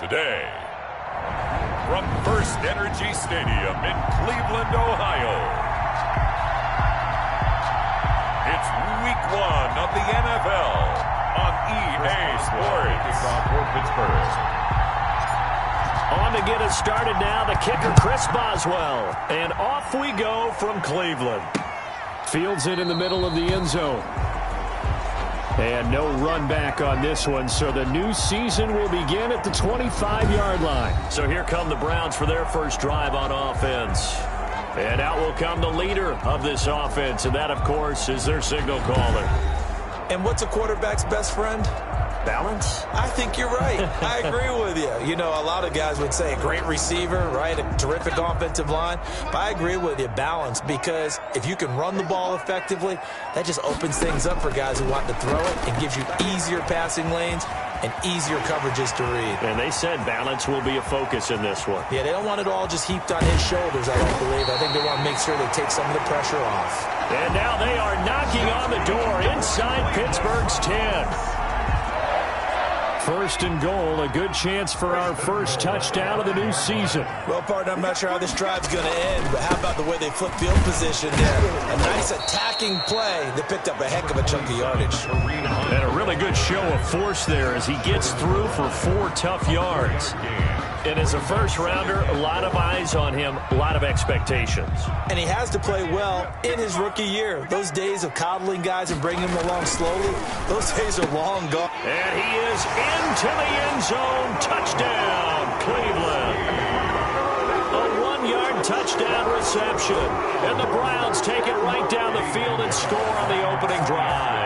Today, from First Energy Stadium in Cleveland, Ohio, it's Week 1 of the NFL on EA Sports. For Pittsburgh. On to get us started now, the kicker, Chris Boswell. And off we go from Cleveland. Fields it in the middle of the end zone. And no run back on this one, so the new season will begin at the 25-yard line. So here come the Browns for their first drive on offense. And out will come the leader of this offense, and that, of course, is their signal caller. And what's a quarterback's best friend? Balance? I think you're right. I agree with you. You know, a lot of guys would say a great receiver, right? A terrific offensive line. But I agree with you, balance, because if you can run the ball effectively, that just opens things up for guys who want to throw it and gives you easier passing lanes and easier coverages to read. And they said balance will be a focus in this one. Yeah, they don't want it all just heaped on his shoulders, I don't believe. I think they want to make sure they take some of the pressure off. And now they are knocking on the door inside Pittsburgh's 10. First and goal, a good chance for our first touchdown of the new season. Well, partner, I'm not sure how this drive's going to end, but how about the way they flip field position there? A nice attacking play that picked up a heck of a chunk of yardage. And a really good show of force there as he gets through for 4 tough yards. And as a first-rounder, a lot of eyes on him, a lot of expectations. And he has to play well in his rookie year. Those days of coddling guys and bringing them along slowly, those days are long gone. And he is into the end zone. Touchdown, Cleveland. A 1-yard touchdown reception. And the Browns take it right down the field and score on the opening drive.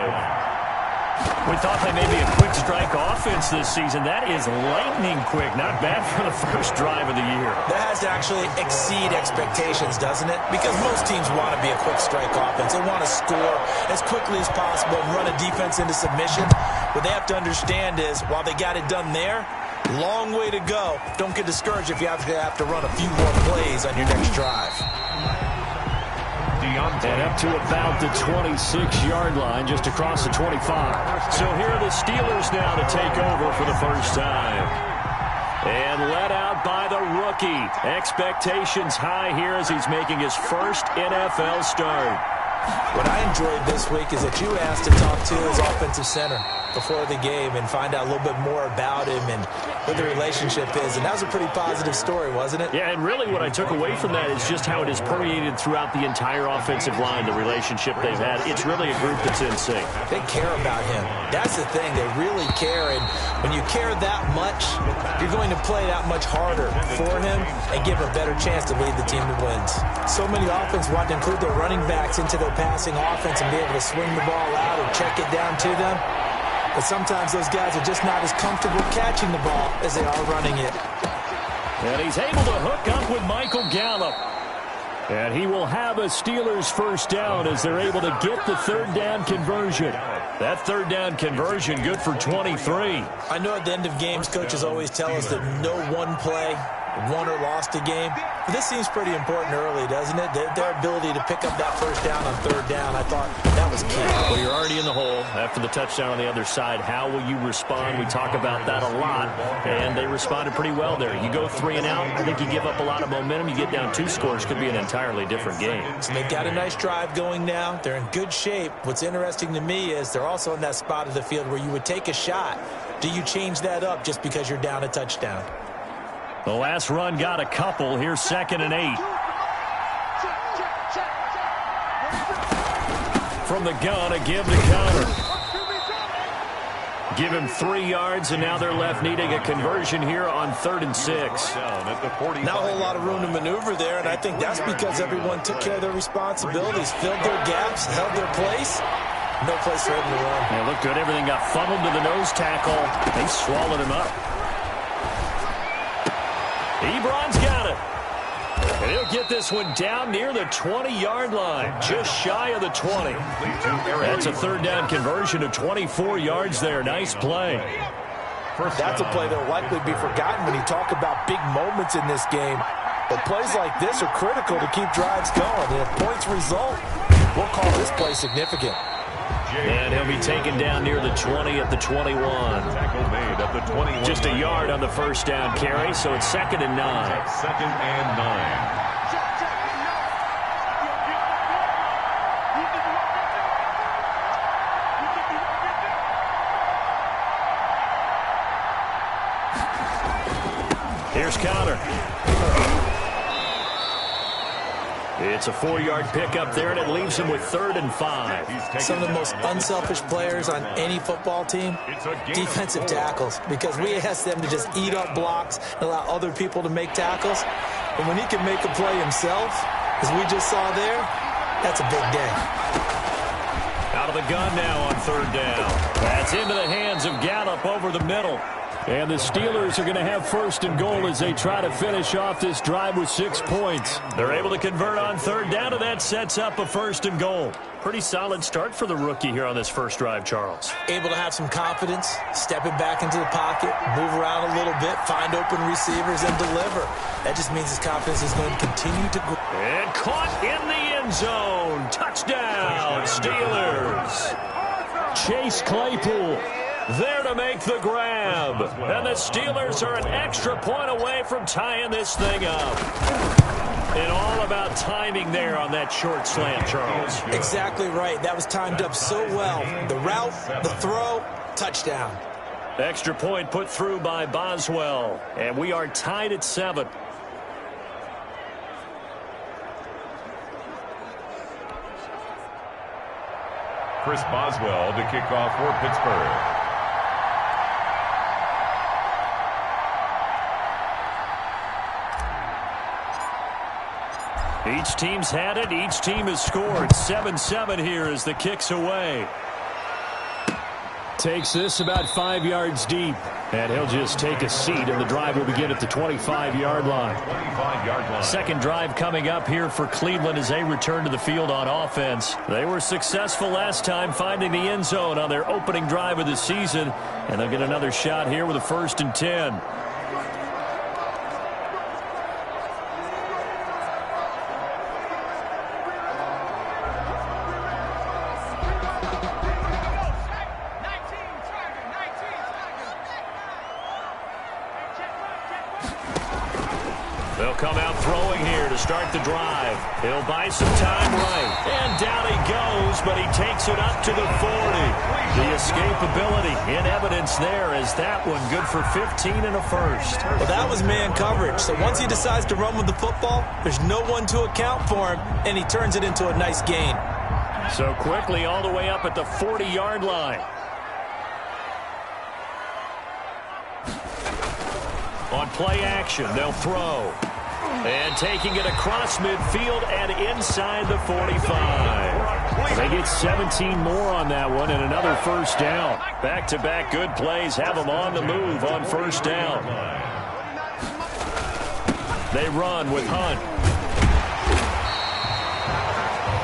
We thought they may be a quick strike offense this season. That is lightning quick. Not bad for the first drive of the year. That has to actually exceed expectations, doesn't it? Because most teams want to be a quick strike offense. They want to score as quickly as possible and run a defense into submission. What they have to understand is, while they got it done there, long way to go. Don't get discouraged if you have to run a few more plays on your next drive. And up to about the 26-yard line, just across the 25. So here are the Steelers now to take over for the first time. And let out by the rookie. Expectations high here as he's making his first NFL start. What I enjoyed this week is that you asked to talk to his offensive center before the game and find out a little bit more about him and what the relationship is. And that was a pretty positive story, wasn't it? Yeah, and really what I took away from that is just how it has permeated throughout the entire offensive line, the relationship they've had. It's really a group that's in sync. They care about him. That's the thing. They really care. And when you care that much, you're going to play that much harder for him and give a better chance to lead the team to wins. So many offenses want to include their running backs into their passing offense and be able to swing the ball out or check it down to them. But sometimes those guys are just not as comfortable catching the ball as they are running it. And he's able to hook up with Michael Gallup. And he will have a Steelers first down as they're able to get the third down conversion. That third down conversion good for 23. I know at the end of games, coaches always tell us that no one play won or lost a game. But this seems pretty important early, doesn't it? Their ability to pick up that first down on third down, I thought that was key. Well, you're already in the hole after the touchdown on the other side. How will you respond? We talk about that a lot, and they responded pretty well there. You go 3 and out, I think you give up a lot of momentum. You get down 2 scores, could be an entirely different game. So they've got a nice drive going now. They're in good shape. What's interesting to me is they're also in that spot of the field where you would take a shot. Do you change that up just because you're down a touchdown? The last run got a couple. Here's 2nd and 8. From the gun, a give to counter. Give him 3 yards, and now they're left needing a conversion here on 3rd and 6. Not a whole lot of room to maneuver there, and I think that's because everyone took care of their responsibilities, filled their gaps, held their place. No place for him to run. Yeah, looked good. Everything got funneled to the nose tackle. They swallowed him up. Ebron's got it. And he'll get this one down near the 20-yard line, just shy of the 20. That's a third down conversion of 24 yards there. Nice play. That's a play that will likely be forgotten when you talk about big moments in this game. But plays like this are critical to keep drives going. And if points result, we'll call this play significant. And he'll be taken down near the 20 at the 21. Tackle made at the 21. Just a yard on the first down carry, so it's 2nd and 9. 2nd and 9. Here's counter. It's a 4-yard pickup there, and it leaves him with 3rd and 5. Some of the most unselfish players on any football team, defensive tackles, because we ask them to just eat up blocks and allow other people to make tackles. And when he can make a play himself, as we just saw there, that's a big day. Out of the gun now on 3rd down. That's into the hands of Gallup over the middle. And the Steelers are going to have 1st and goal as they try to finish off this drive with 6 points. They're able to convert on 3rd down, and that sets up a 1st and goal. Pretty solid start for the rookie here on this first drive, Charles. Able to have some confidence, stepping back into the pocket, move around a little bit, find open receivers, and deliver. That just means his confidence is going to continue to grow. And caught in the end zone. Touchdown, Steelers. Chase Claypool there to make the grab. And the Steelers are an extra point away from tying this thing up. And all about timing there on that short slant, Charles. Exactly right. That was timed up so well. The route, the throw, touchdown. Extra point put through by Boswell. And we are tied at 7. Chris Boswell to kick off for Pittsburgh. Each team's had it. Each team has scored. 7-7 here as the kick's away. Takes this about 5 yards deep. And he'll just take a seat, and the drive will begin at the 25-yard line. 25-yard line. Second drive coming up here for Cleveland as they return to the field on offense. They were successful last time finding the end zone on their opening drive of the season. And they'll get another shot here with a 1st and 10. They'll come out throwing here to start the drive. He'll buy some time right. And down he goes, but he takes it up to the 40. The escapability in evidence there as that one good for 15 and a 1st. Well, that was man coverage. So once he decides to run with the football, there's no one to account for him, and he turns it into a nice gain. So quickly all the way up at the 40-yard line. On play action, they'll throw. And taking it across midfield and inside the 45. They get 17 more on that one and another 1st down. Back-to-back good plays have them on the move on 1st down. They run with Hunt.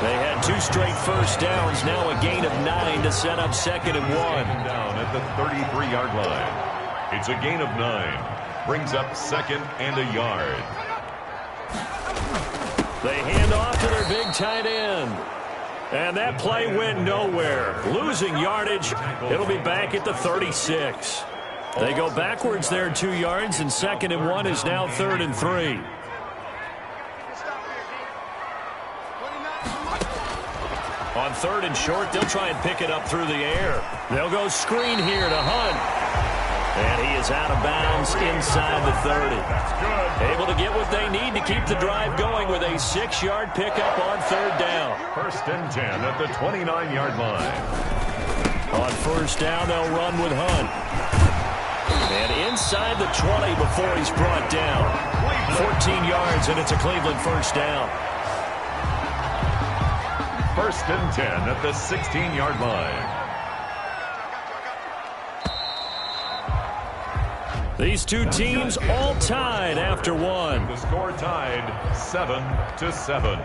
They had 2 straight 1st downs, now a gain of 9 to set up 2nd and 1. Down at the 33-yard line. It's a gain of 9. Brings up 2nd and a yard. They hand off to their big tight end. And that play went nowhere. Losing yardage. It'll be back at the 36. They go backwards there 2 yards, and 2nd and 1 is now 3rd and 3. On 3rd and short, they'll try and pick it up through the air. They'll go screen here to Hunt. And he is out of bounds inside the 30. Able to get what they need to keep the drive going with a 6-yard pickup on 3rd down. 1st and 10 at the 29-yard line. On 1st down, they'll run with Hunt. And inside the 20 before he's brought down. 14 yards, and it's a Cleveland 1st down. 1st and 10 at the 16-yard line. These two teams all tied after one. The score tied 7-7.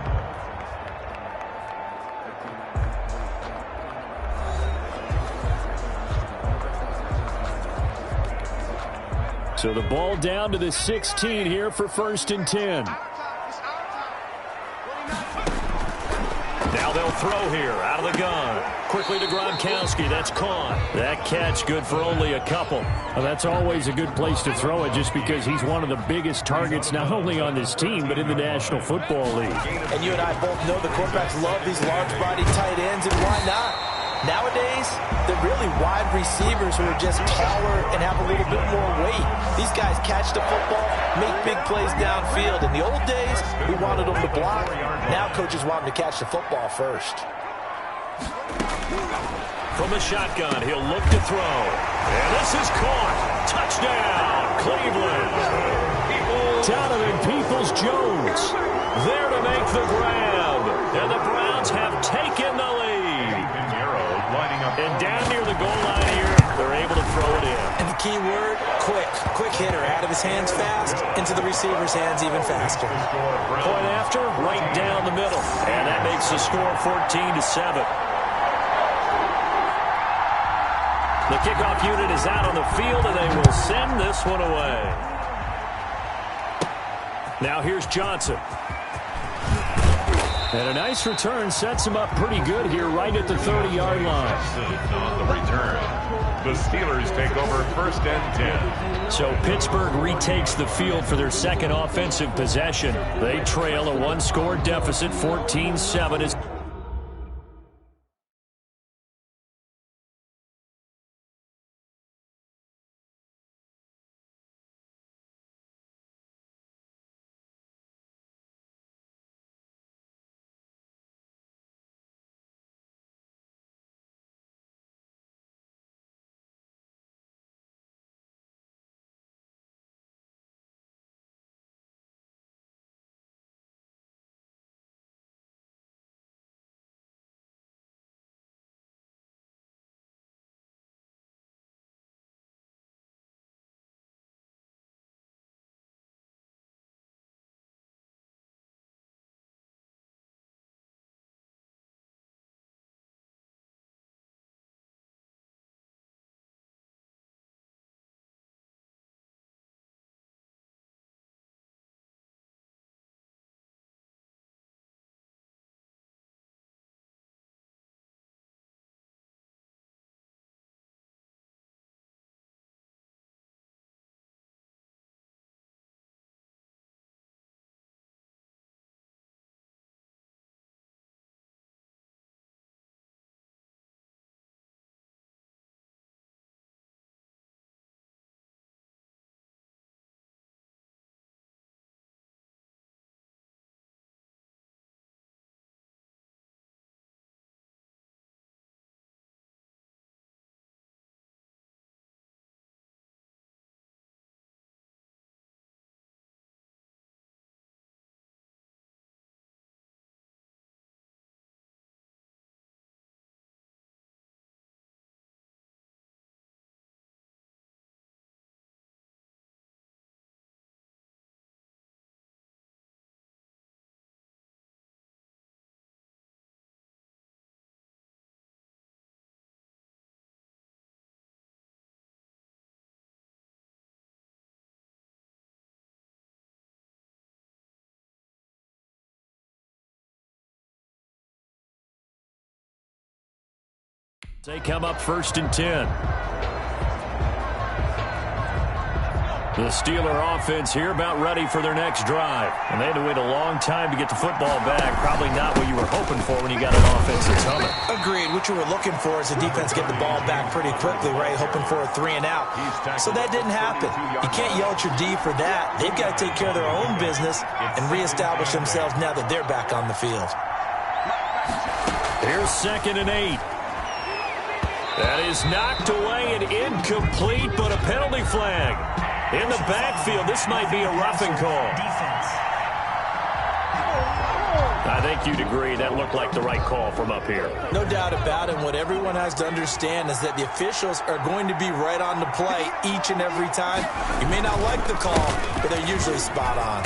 So the ball down to the 16 here for 1st and 10. Now they'll throw here out of the gun. Quickly to Gronkowski. That's caught. That catch good for only a couple. Well, that's always a good place to throw it just because he's one of the biggest targets not only on this team but in the National Football League. And you and I both know the quarterbacks love these large-bodied tight ends, and why not? Nowadays, they're really wide receivers who are just taller and have a little bit more weight. These guys catch the football, make big plays downfield. In the old days, we wanted them to block. Now coaches want them to catch the football first. From the shotgun, he'll look to throw. And this is caught. Touchdown, Cleveland. Donovan Peoples-Jones there to make the grab. And the Browns have taken the lead. And down near the goal line here, they're able to throw it in. And the key word, quick. Quick hitter, out of his hands fast, into the receiver's hands even faster. Point after, right down the middle. And that makes the score 14-7. The kickoff unit is out on the field, and they will send this one away. Now here's Johnson. And a nice return sets him up pretty good here right at the 30-yard line. On the return, the Steelers take over 1st and 10. So Pittsburgh retakes the field for their second offensive possession. They trail a one-score deficit, 14-7. They come up 1st and 10. The Steeler offense here about ready for their next drive. And they had to wait a long time to get the football back. Probably not what you were hoping for when you got an offense that's humming. Agreed. What you were looking for is the defense get the ball back pretty quickly, right? Hoping for a 3 and out. So that didn't happen. You can't yell at your D for that. They've got to take care of their own business and reestablish themselves now that they're back on the field. Here's 2nd and 8. That is knocked away and incomplete, but a penalty flag. In the backfield, this might be a roughing call. I think you'd agree that looked like the right call from up here. No doubt about it. What everyone has to understand is that the officials are going to be right on the play each and every time. You may not like the call, but they're usually spot on.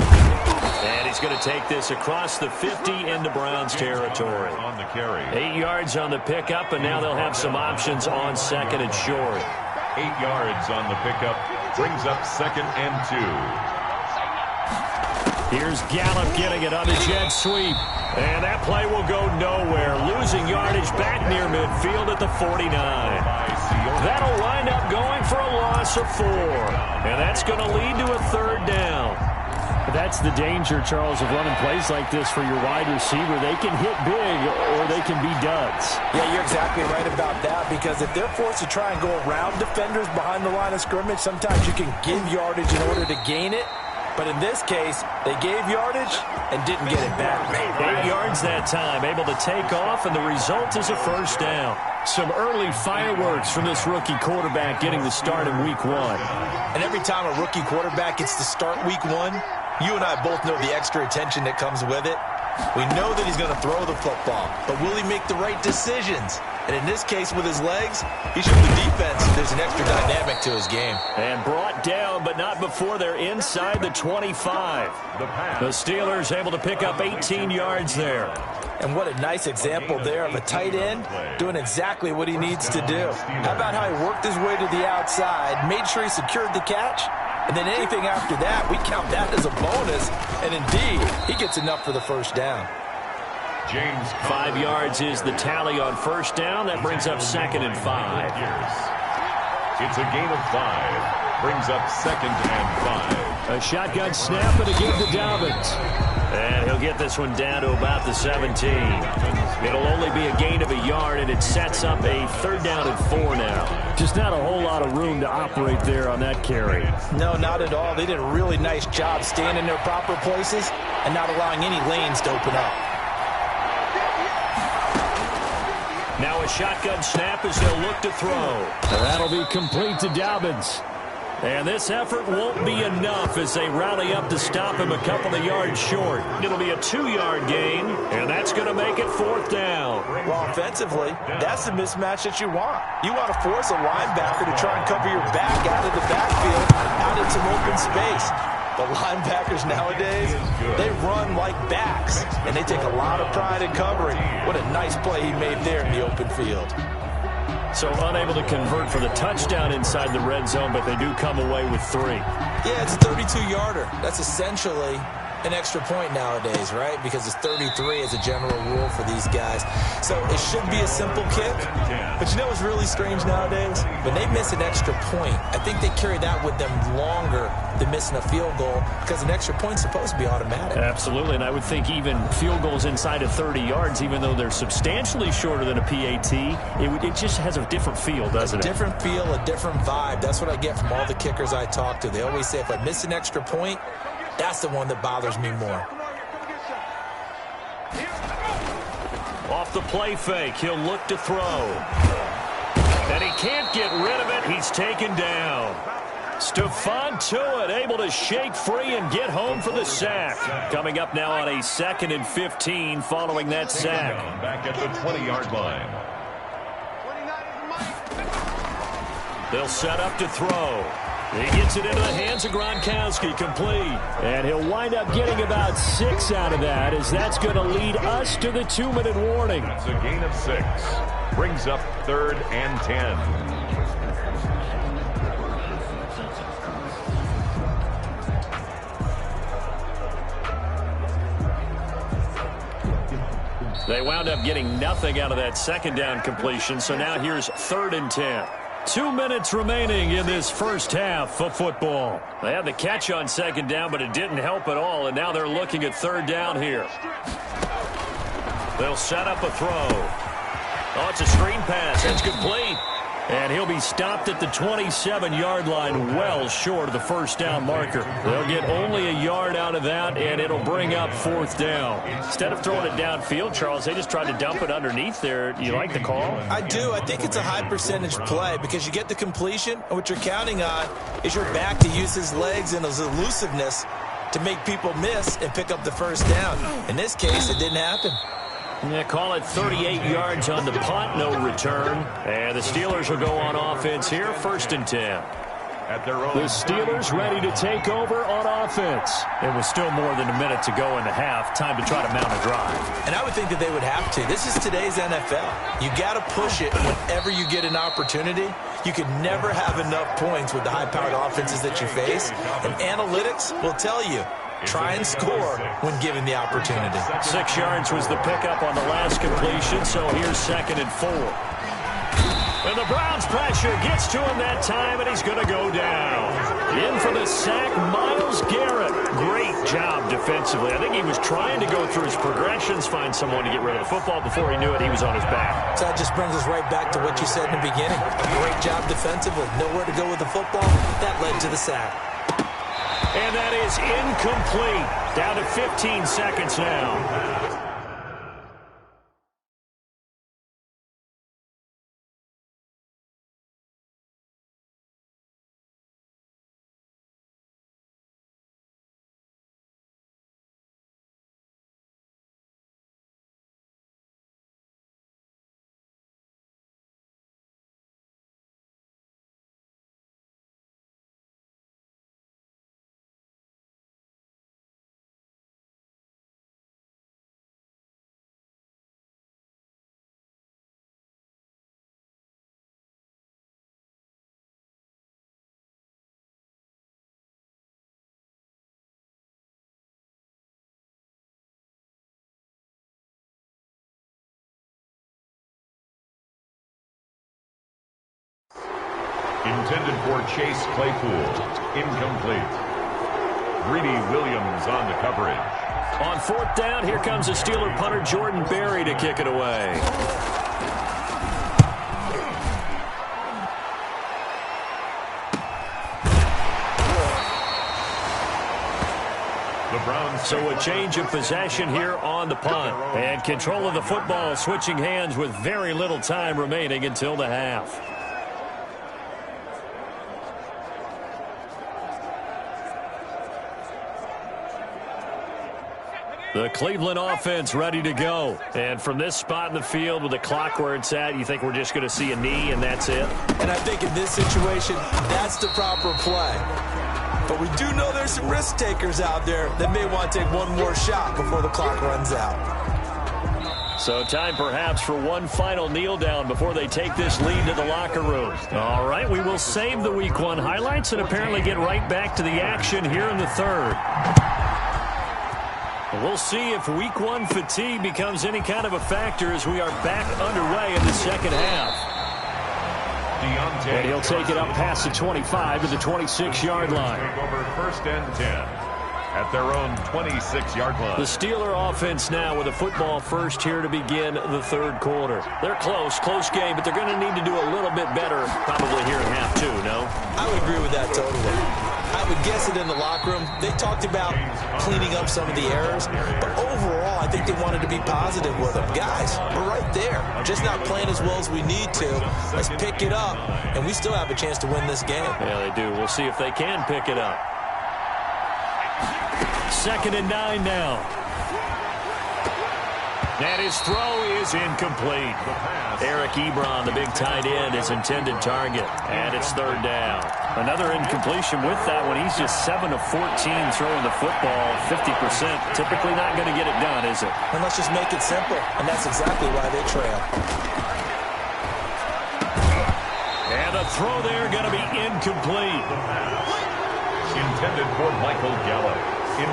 And he's going to take this across the 50 into Browns territory. On the carry. 8 yards on the pickup, and now they'll have some options on 2nd and short. 8 yards on the pickup. Brings up 2nd and 2. Here's Gallup getting it on the jet sweep. And that play will go nowhere, losing yardage back near midfield at the 49. That'll wind up going for a loss of 4. And that's going to lead to a third down. That's the danger, Charles, of running plays like this for your wide receiver. They can hit big or they can be duds. Yeah, you're exactly right about that, because if they're forced to try and go around defenders behind the line of scrimmage, sometimes you can give yardage in order to gain it. But in this case, they gave yardage and didn't get it back. 8 yards that time, able to take off, and the result is a first down. Some early fireworks from this rookie quarterback getting the start in week 1. And every time a rookie quarterback gets to start week 1, you and I both know the extra attention that comes with it. We know that he's going to throw the football, but will he make the right decisions? And in this case, with his legs, he showed the defense there's an extra dynamic to his game. And brought down, but not before they're inside the 25. The Steelers able to pick up 18 yards there. And what a nice example there of a tight end doing exactly what he needs to do. How about how he worked his way to the outside, made sure he secured the catch, and then anything after that, we count that as a bonus. And indeed, he gets enough for the first down. 5 yards is the tally on first down. That brings up 2nd and 5. It's a gain of 5. Brings up 2nd and 5. A shotgun snap and a give to Dobbins. And he'll get this one down to about the 17. It'll only be a gain of a yard, and it sets up a 3rd down and 4 now. Just not a whole lot of room to operate there on that carry. No, not at all. They did a really nice job staying in their proper places and not allowing any lanes to open up. Now a shotgun snap as they'll look to throw. That'll be complete to Dobbins. And this effort won't be enough as they rally up to stop him a couple of yards short. It'll be a 2-yard gain, and that's going to make it 4th down. Well, offensively, that's the mismatch that you want. You want to force a linebacker to try and cover your back out of the backfield, out in some open space. The linebackers nowadays, they run like backs, and they take a lot of pride in covering. What a nice play he made there in the open field. So unable to convert for the touchdown inside the red zone, but they do come away with 3. Yeah, it's a 32-yarder. That's essentially an extra point nowadays, right? Because it's 33 as a general rule for these guys. So it should be a simple kick. But you know what's really strange nowadays? When they miss an extra point, I think they carry that with them longer than missing a field goal, because an extra point's supposed to be automatic. Absolutely, and I would think even field goals inside of 30 yards, even though they're substantially shorter than a PAT, it just has a different feel, doesn't it? A different feel, a different vibe. That's what I get from all the kickers I talk to. They always say if I miss an extra point, that's the one that bothers me more. Off the play fake, he'll look to throw. And he can't get rid of it. He's taken down. Stephon Tuitt able to shake free and get home for the sack. Coming up now on a 2nd and 15 following that sack. Back at the 20-yard line. They'll set up to throw. He gets it into the hands of Gronkowski, complete. And he'll wind up getting about 6 out of that, as that's going to lead us to the 2-minute warning. That's a gain of 6. Brings up 3rd and 10. They wound up getting nothing out of that 2nd down completion, so now here's 3rd and 10. 2 minutes remaining in this first half of football. They had the catch on 2nd down, but it didn't help at all, and now they're looking at 3rd down here. They'll set up a throw. Oh, it's a screen pass. It's complete. And he'll be stopped at the 27-yard line, well short of the first down marker. They'll get only a yard out of that, and it'll bring up 4th down. Instead of throwing it downfield, Charles, they just tried to dump it underneath there. Do you like the call? I do. I think it's a high-percentage play because you get the completion, and what you're counting on is your back to use his legs and his elusiveness to make people miss and pick up the first down. In this case, it didn't happen. Yeah, call it 38 yards on the punt, no return. And the Steelers will go on offense here, 1st and 10. At their own. The Steelers ready to take over on offense. It was still more than a minute to go in the half. Time to try to mount a drive. And I would think that they would have to. This is today's NFL. You got to push it whenever you get an opportunity. You can never have enough points with the high-powered offenses that you face. And analytics will tell you try and score when given the opportunity. 6 yards was the pickup on the last completion, so here's 2nd and 4. And the Browns pressure gets to him that time, and he's going to go down. In for the sack, Myles Garrett. Great job defensively. I think he was trying to go through his progressions, find someone to get rid of the football. Before he knew it, he was on his back. So that just brings us right back to what you said in the beginning. A great job defensively. Nowhere to go with the football. That led to the sack. And that is incomplete. Down to 15 seconds now. Intended for Chase Claypool. Incomplete. Greedy Williams on the coverage. On 4th down, here comes the Steeler punter Jordan Berry to kick it away. The Browns. So a change of possession here on the punt. And control of the football switching hands with very little time remaining until the half. The Cleveland offense ready to go. And from this spot in the field with the clock where it's at, you think we're just going to see a knee and that's it? And I think in this situation, that's the proper play. But we do know there's some risk takers out there that may want to take one more shot before the clock runs out. So time perhaps for one final kneel down before they take this lead to the locker room. All right, we will save the Week 1 highlights and apparently get right back to the action here in the 3rd. We'll see if Week 1 fatigue becomes any kind of a factor as we are back underway in the 2nd half. And he'll take it up past the 25 to the 26-yard line. Over 1st and 10 at their own 26-yard line. The Steeler offense now with a football first here to begin the 3rd quarter. They're close game, but they're going to need to do a little bit better probably here in half 2, no? I would agree with that totally. I would guess it in the locker room. They talked about cleaning up some of the errors, but overall, I think they wanted to be positive with them. Guys, we're right there. Just not playing as well as we need to. Let's pick it up, and we still have a chance to win this game. Yeah, they do. We'll see if they can pick it up. 2nd and 9 now. And his throw is incomplete. Eric Ebron, the big tight end, his intended target. And it's 3rd down. Another incompletion with that one. He's just 7 of 14 throwing the football, 50%. Typically not going to get it done, is it? And let's just make it simple. And that's exactly why they trail. And the throw there going to be incomplete. Intended for Michael Gallup.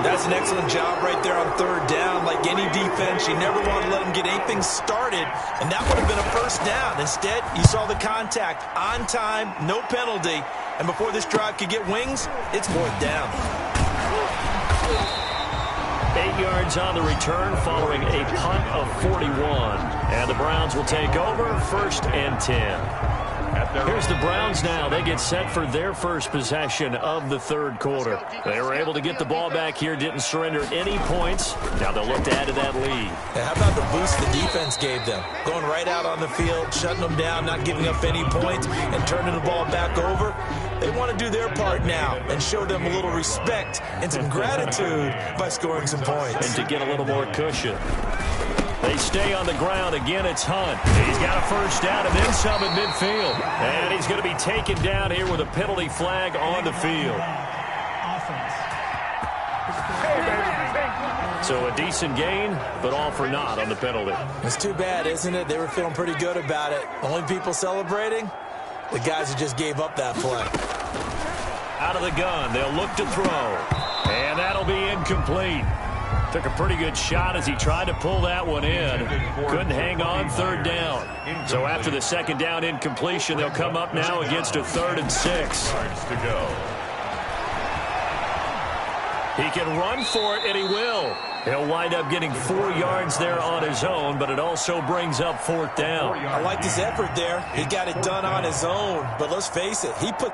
That's an excellent job right there on 3rd down. Like any defense, you never want to let them get anything started, and that would have been a 1st down. Instead, you saw the contact on time, no penalty, and before this drive could get wings, it's 4th down. 8 yards on the return following a punt of 41. And the Browns will take over 1st and 10. Here's the Browns now. They get set for their first possession of the 3rd quarter. They were able to get the ball back here, didn't surrender any points. Now they'll look to add to that lead. Yeah, how about the boost the defense gave them? Going right out on the field, shutting them down, not giving up any points, and turning the ball back over. They want to do their part now and show them a little respect and some gratitude by scoring some points. And to get a little more cushion. They stay on the ground. Again, it's Hunt. He's got a 1st down and then some at midfield. And he's going to be taken down here with a penalty flag on the field. So a decent gain, but all for naught on the penalty. It's too bad, isn't it? They were feeling pretty good about it. Only people celebrating? The guys who just gave up that play. Out of the gun, they'll look to throw. And that'll be incomplete. Took a pretty good shot as he tried to pull that one in. Couldn't hang on third down. So after the second down incompletion, they'll come up now against a 3rd and 6. He can run for it, and he will. He'll wind up getting 4 yards there on his own, but it also brings up 4th down. I liked his effort there. He got it done on his own. But let's face it, he put...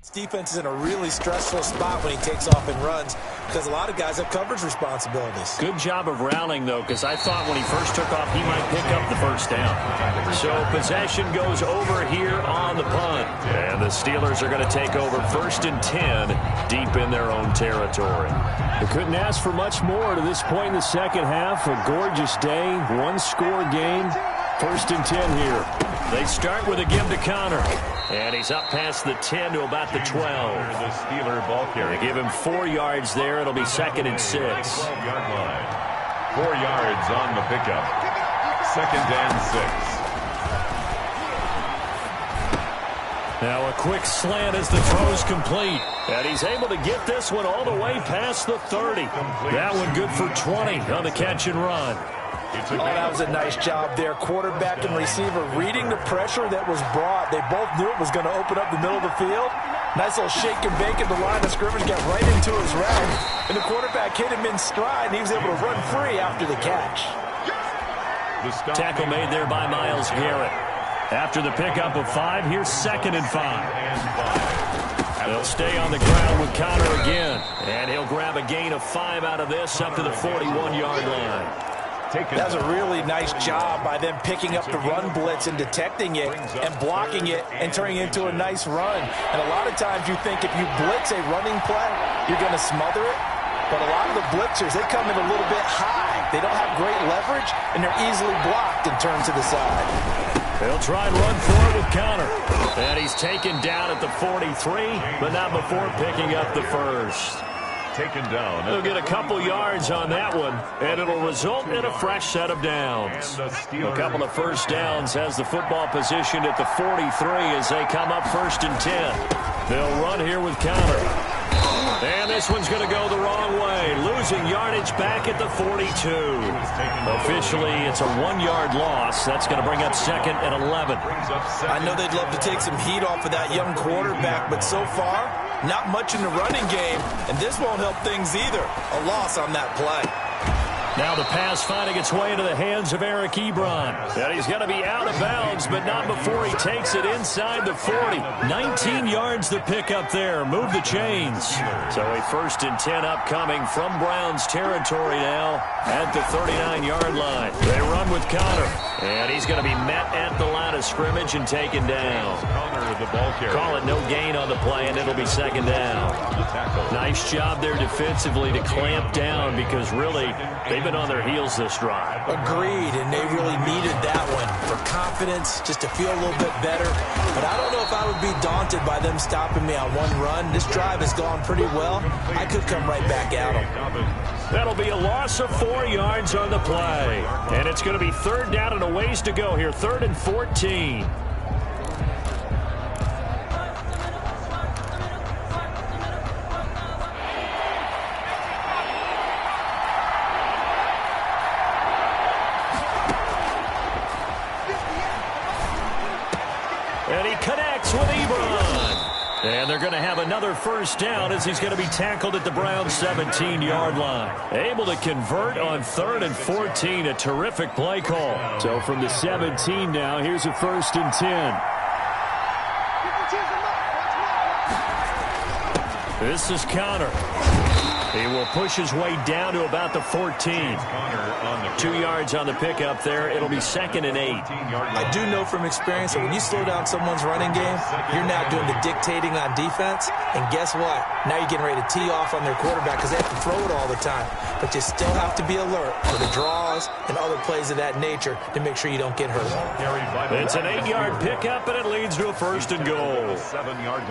This defense is in a really stressful spot when he takes off and runs because a lot of guys have coverage responsibilities. Good job of rallying, though, because I thought when he first took off, he might pick up the first down. So possession goes over here on the punt. And the Steelers are going to take over 1st and 10 deep in their own territory. They couldn't ask for much more to this point in the second half. A gorgeous day, 1-score game. 1st and 10 here. They start with a give to Connor. And he's up past the 10 to about the 12. The Steeler ball carrier. They give him 4 yards there. It'll be 2nd and 6. 12-yard line. 4 yards on the pickup. 2nd and 6. Now a quick slant as the throw's complete. And he's able to get this one all the way past the 30. That one good for 20 on the catch and run. Oh, that was a nice job there. Quarterback and receiver reading the pressure that was brought. They both knew it was going to open up the middle of the field. Nice little shake and bake at the line of scrimmage. Got right into his route. And the quarterback hit him in stride, and he was able to run free after the catch. Tackle made there by Myles Garrett. After the pickup of 5, here's 2nd and 5. They'll stay on the ground with Connor again. And he'll grab a gain of 5 out of this up to the 41-yard line. That's a really nice job by them picking up the run blitz and detecting it and blocking it and turning it into a nice run. And a lot of times you think if you blitz a running play, you're going to smother it. But a lot of the blitzers, they come in a little bit high. They don't have great leverage, and they're easily blocked and turned to the side. They'll try and run forward with Connor. And he's taken down at the 43, but not before picking up the first. Taken down. They'll get a couple yards on that one, and it'll result in a fresh set of downs. A couple of first downs has the football positioned at the 43 as they come up 1st and 10. They'll run here with Connor. And this one's going to go the wrong way, losing yardage back at the 42. Officially, it's a 1-yard loss. That's going to bring up 2nd and 11. I know they'd love to take some heat off of that young quarterback, but so far, not much in the running game, and this won't help things either. A loss on that play. Now the pass finding its way into the hands of Eric Ebron. And he's going to be out of bounds, but not before he takes it inside the 40. 19 yards the pick up there. Move the chains. So a 1st and 10 upcoming from Browns territory now at the 39-yard line. They run with Connor. And he's going to be met at the line of scrimmage and taken down. The ball carrier. Call it no gain on the play, and it'll be 2nd down. Nice job there defensively to clamp down because really they've been on their heels this drive. Agreed, and they really needed that one for confidence, just to feel a little bit better. But I don't know if I would be daunted by them stopping me on one run. This drive has gone pretty well. I could come right back at them. That'll be a loss of 4 yards on the play. And it's going to be 3rd down and a ways to go here. 3rd and 14. And he connects with Ebron. And they're going to have another first down as he's going to be tackled at the Browns' 17-yard line. Able to convert on 3rd and 14. A terrific play call. So from the 17 now, here's a 1st and 10. This is Connor. He will push his way down to about the 14. 2 yards on the pickup there. It'll be 2nd and 8. I do know from experience that when you slow down someone's running game, you're now doing the dictating on defense. And guess what? Now you're getting ready to tee off on their quarterback because they have to throw it all the time. But you still have to be alert for the draws and other plays of that nature to make sure you don't get hurt. It's an 8-yard pickup, and it leads to a 1st and goal.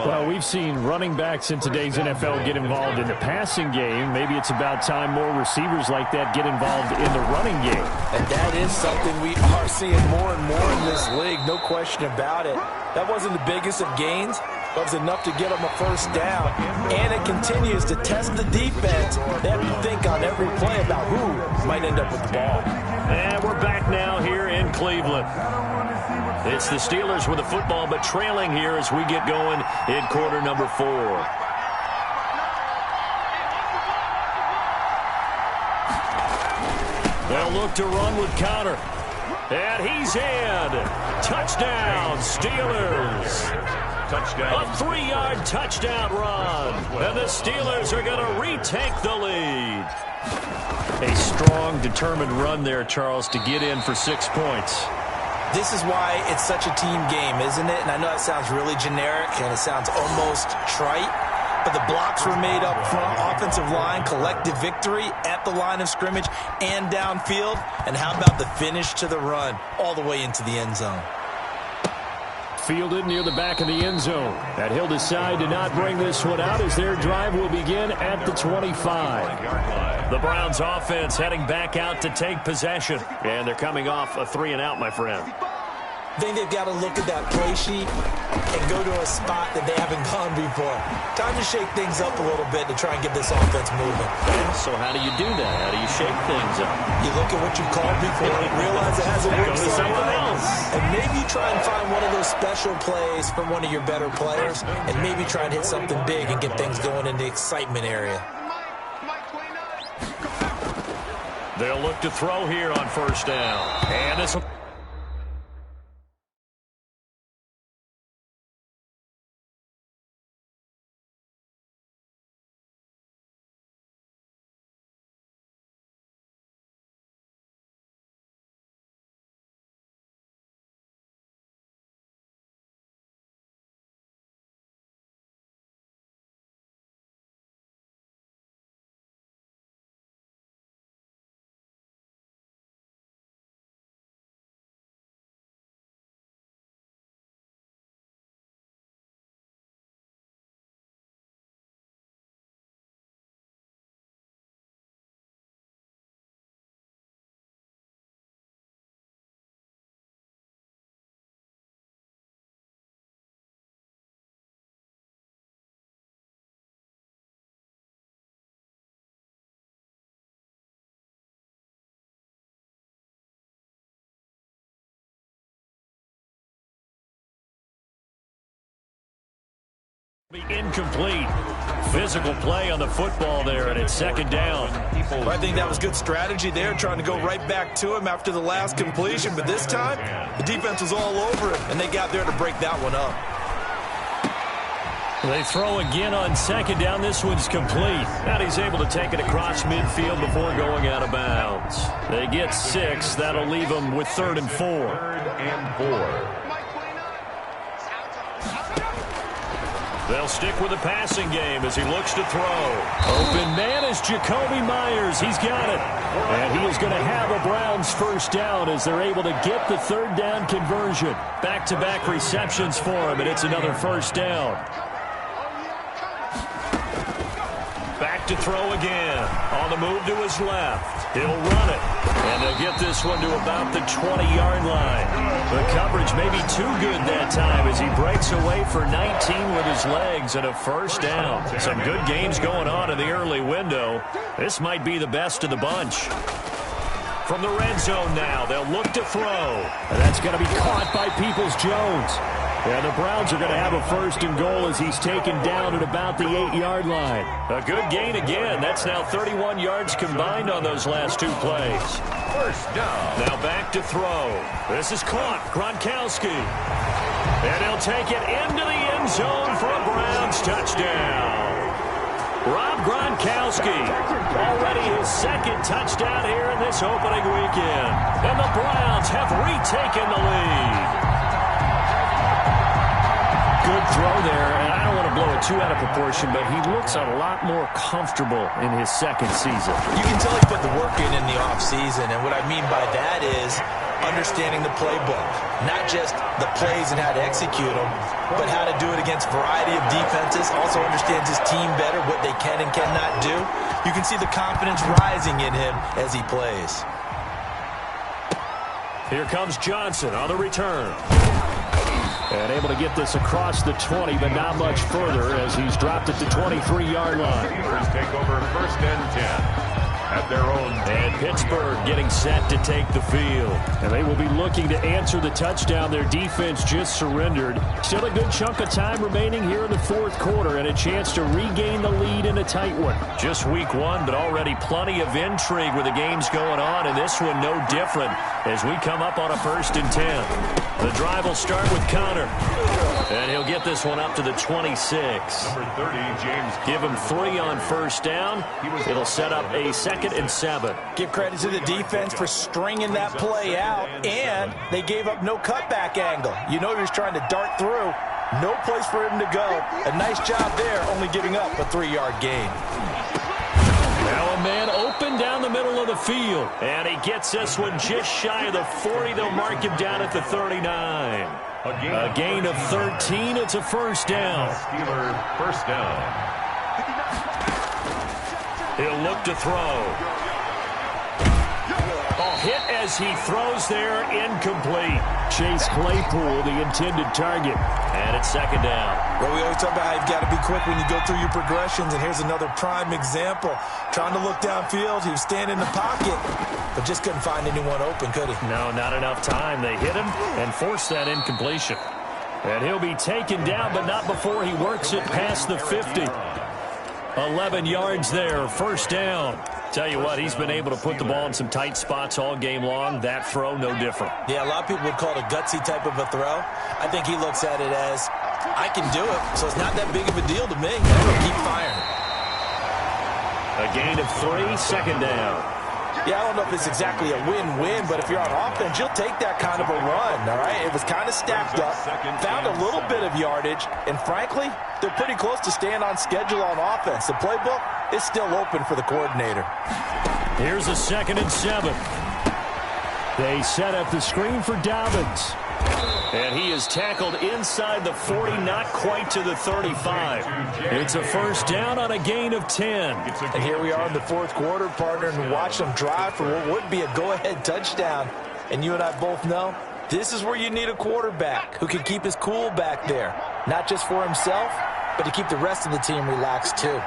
Well, we've seen running backs in today's NFL get involved in the passing game. Maybe it's about time more receivers like that get involved in the running game. And that is something we are seeing more and more in this league, no question about it. That wasn't the biggest of gains, but it was enough to get them a 1st down. And it continues to test the defense. They have to think on every play about who might end up with the ball. And we're back now here in Cleveland. It's the Steelers with the football, but trailing here as we get going in quarter number 4. They'll look to run with Connor. And he's in. Touchdown, Steelers. Touchdown. A 3-yard touchdown run. And the Steelers are going to retake the lead. A strong, determined run there, Charles, to get in for 6 points. This is why it's such a team game, isn't it? And I know it sounds really generic and it sounds almost trite, but the blocks were made up front, offensive line, collective victory at the line of scrimmage and downfield. And how about the finish to the run all the way into the end zone? Fielded near the back of the end zone. And he'll decide to not bring this one out as their drive will begin at the 25. The Browns offense heading back out to take possession. And they're coming off a 3-and-out, my friend. I think they've got to look at that play sheet and go to a spot that they haven't gone before. Time to shake things up a little bit to try and get this offense moving. So how do you do that? How do you shake things up? You look at what you've called before, realize it hasn't worked so well, and maybe try and find one of those special plays from one of your better players, and maybe try and hit something big and get things going in the excitement area. They'll look to throw here on 1st down. And this will... Incomplete. Physical play on the football there, and it's 2nd down. I think that was good strategy there, trying to go right back to him after the last completion. But this time, the defense was all over him, and they got there to break that one up. They throw again on 2nd down. This one's complete. And he's able to take it across midfield before going out of bounds. They get 6. That'll leave them with 3rd and 4. 3rd and 4. They'll stick with the passing game as he looks to throw. Open man is Jacoby Myers. He's got it. And he is going to have a Browns 1st down as they're able to get the 3rd down conversion. Back-to-back receptions for him, and it's another 1st down. Back to throw again. On the move to his left. He'll run it. And they'll get this one to about the 20-yard line. The coverage may be too good that time as he breaks away for 19 with his legs and a 1st down. Some good games going on in the early window. This might be the best of the bunch. From the red zone now, they'll look to throw. And that's going to be caught by Peoples-Jones. And the Browns are going to have a 1st and goal as he's taken down at about the 8-yard line. A good gain again. That's now 31 yards combined on those last 2 plays. 1st down. Now back to throw. This is caught. Gronkowski. And he'll take it into the end zone for a Browns touchdown. Rob Gronkowski, already his second touchdown here in this opening weekend. And the Browns have retaken the lead. Good throw there, and I don't want to blow it too out of proportion, but he looks a lot more comfortable in his second season. You can tell he put the work in the offseason, and what I mean by that is understanding the playbook. Not just the plays and how to execute them, but how to do it against a variety of defenses. Also understands his team better, what they can and cannot do. You can see the confidence rising in him as he plays. Here comes Johnson on the return. And able to get this across the 20, but not much further as he's dropped it to 23-yard line. Take over 1st and 10. At their own. And Pittsburgh getting set to take the field. And they will be looking to answer the touchdown their defense just surrendered. Still a good chunk of time remaining here in the fourth quarter and a chance to regain the lead in a tight one. Just week one, but already plenty of intrigue with the games going on, and this one no different as we come up on a 1st and 10. The drive will start with Connor. And he'll get this one up to the 26. Number 30, James. Give him 3 on 1st down. It'll set up a 2nd and 7. Give credit to the defense for stringing that play out, and they gave up no cutback angle. You know he was trying to dart through. No place for him to go. A nice job there, only giving up a 3-yard gain. Now a man open down the middle of the field. And he gets this one just shy of the 40. They'll mark him down at the 39. A gain of 13. It's a 1st down. Steeler 1st down. He'll look to throw. Hit as he throws there, incomplete. Chase Claypool, the intended target. And it's 2nd down. Well, we always talk about how you've got to be quick when you go through your progressions, and here's another prime example. Trying to look downfield, he was standing in the pocket, but just couldn't find anyone open, could he? No, not enough time. They hit him and forced that incompletion. And he'll be taken down, but not before he works it past the 50. 11 yards there, 1st down. Tell you what, he's been able to put the ball in some tight spots all game long. That throw, no different. Yeah, a lot of people would call it a gutsy type of a throw. I think he looks at it as, I can do it, so it's not that big of a deal to me. I'm going to keep firing. A gain of 3, 2nd down. Yeah, I don't know if it's exactly a win-win, but if you're on offense, you'll take that kind of a run, all right? It was kind of stacked up, found a little bit of yardage, and frankly, they're pretty close to staying on schedule on offense. The playbook is still open for the coordinator. Here's a 2nd and 7. They set up the screen for Dobbins. And he is tackled inside the 40, not quite to the 35. It's a 1st down on a gain of 10. And here we are in the fourth quarter, partner, and watch them drive for what would be a go-ahead touchdown. And you and I both know this is where you need a quarterback who can keep his cool back there. Not just for himself, but to keep the rest of the team relaxed too.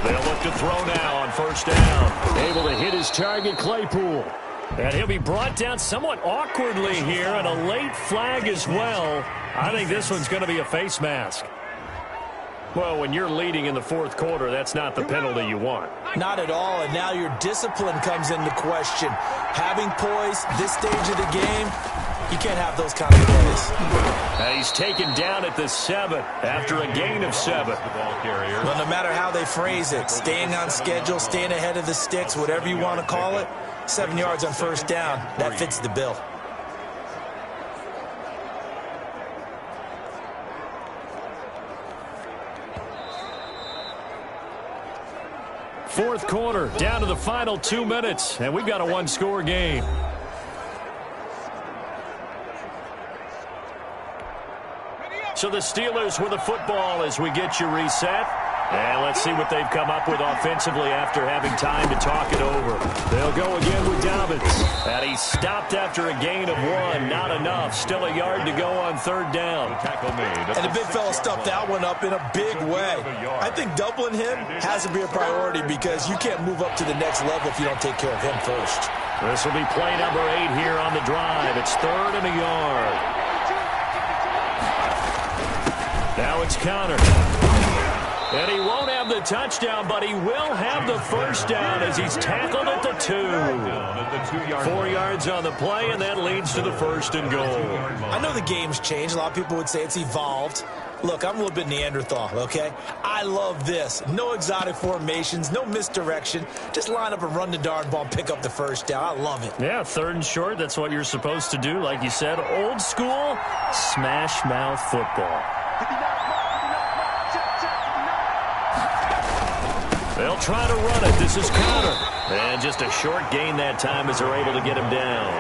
They'll look to throw now on 1st down. Able to hit his target, Claypool. And he'll be brought down somewhat awkwardly here, and a late flag as well. I think this one's going to be a face mask. Well, when you're leading in the fourth quarter, that's not the penalty you want. Not at all, and now your discipline comes into question. Having poise this stage of the game, you can't have those kind of plays. And he's taken down at the 7 after a gain of 7. Well, no matter how they phrase it, staying on schedule, staying ahead of the sticks, whatever you want to call it, 7 yards on 1st down, that fits the bill. Fourth quarter, down to the final 2 minutes, and we've got a 1-score game. So the Steelers with the football as we get you reset. And let's see what they've come up with offensively after having time to talk it over. They'll go again with Dobbins. And he stopped after a gain of 1. Not enough. Still a yard to go on 3rd down. And the big fella stuffed that one up in a big way. I think doubling him has to be a priority because you can't move up to the next level if you don't take care of him first. This will be play number 8 here on the drive. It's 3rd and a yard. Now it's Connor. And he won't have the touchdown, but he will have the 1st down as he's tackled at the 2. 4 yards on the play, and that leads to the 1st and goal. I know the game's changed. A lot of people would say it's evolved. Look, I'm a little bit Neanderthal, okay? I love this. No exotic formations, no misdirection. Just line up and run the darn ball and pick up the first down. I love it. Yeah, 3rd and short, that's what you're supposed to do. Like you said, old school, smash mouth football. They'll try to run it. This is Connor. And just a short gain that time as they're able to get him down.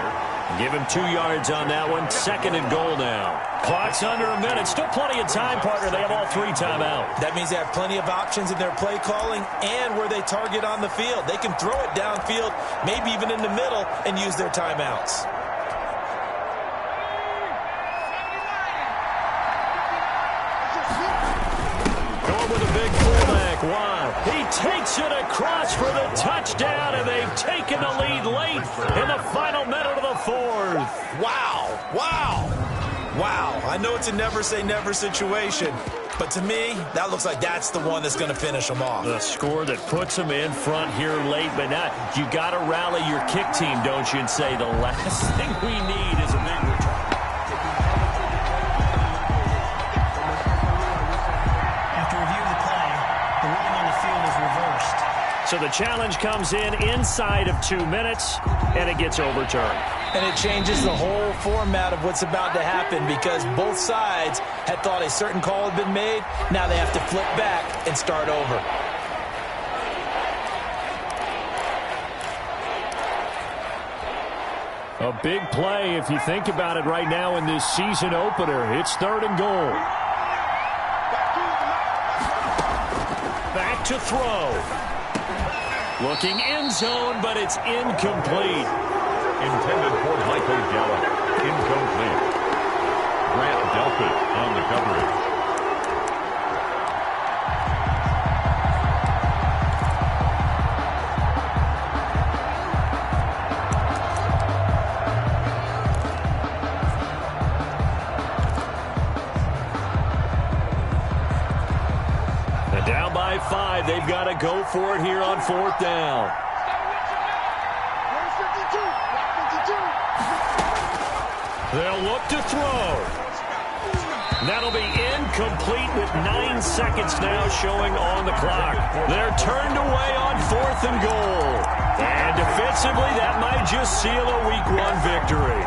Give him 2 yards on that one. 2nd and goal now. Clock's under a minute. Still plenty of time, partner. They have all 3 timeouts. That means they have plenty of options in their play calling and where they target on the field. They can throw it downfield, maybe even in the middle, and use their timeouts. Going with a big fullback. Wow. He takes it across for the touchdown, and they've taken the lead late in the final minute of the 4th. Wow. Wow. Wow. I know it's a never-say-never situation, but to me, that looks like that's the one that's going to finish them off. The score that puts them in front here late, but now you got to rally your kick team, don't you, and say the last thing we need is a big return. So the challenge comes in inside of 2 minutes, and it gets overturned. And it changes the whole format of what's about to happen because both sides had thought a certain call had been made. Now they have to flip back and start over. A big play, if you think about it right now in this season opener. It's 3rd and goal. Back to throw. Looking end zone, but it's incomplete. Intended for Michael Gallup. Incomplete. Grant Delpit on the coverage. And down by 5, they've got to go for it here on 4th down. They'll look to throw. That'll be incomplete with 9 seconds now showing on the clock. They're turned away on 4th and goal. And defensively, that might just seal a Week 1 victory.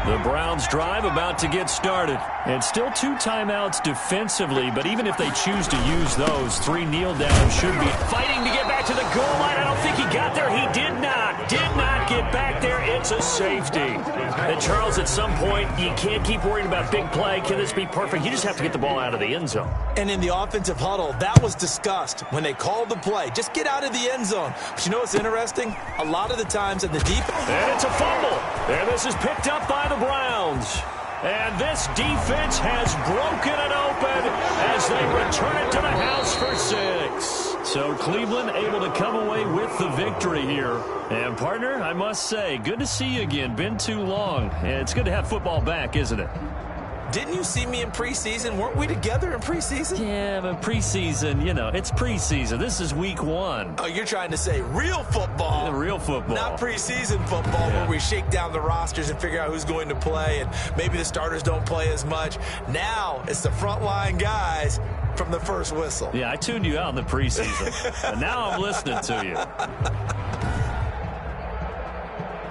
The Browns drive about to get started. And still 2 timeouts defensively, but even if they choose to use those, 3 kneel downs should be fighting to get back to the goal line. I don't think he got there. He did not get back there. It's a safety. And Charles, at some point, you can't keep worrying about big play. Can this be perfect? You just have to get the ball out of the end zone. And in the offensive huddle, that was discussed when they called the play. Just get out of the end zone. But you know what's interesting? A lot of the times in the deep... And it's a fumble. And this is picked up by the Browns. And this defense has broken it open as they return it to the house for 6. So Cleveland able to come away with the victory here. And, partner, I must say, good to see you again. Been too long. And it's good to have football back, isn't it? Didn't you see me in preseason? Weren't we together in preseason? Yeah, but preseason, you know, it's preseason. This is Week 1. Oh, you're trying to say real football. Real football. Not preseason football where we shake down the rosters and figure out who's going to play, and maybe the starters don't play as much. Now it's the frontline guys from the first whistle. Yeah, I tuned you out in the preseason. And now I'm listening to you.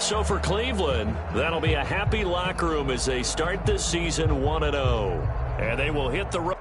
So for Cleveland, that'll be a happy locker room as they start this season 1-0. And they will hit the road.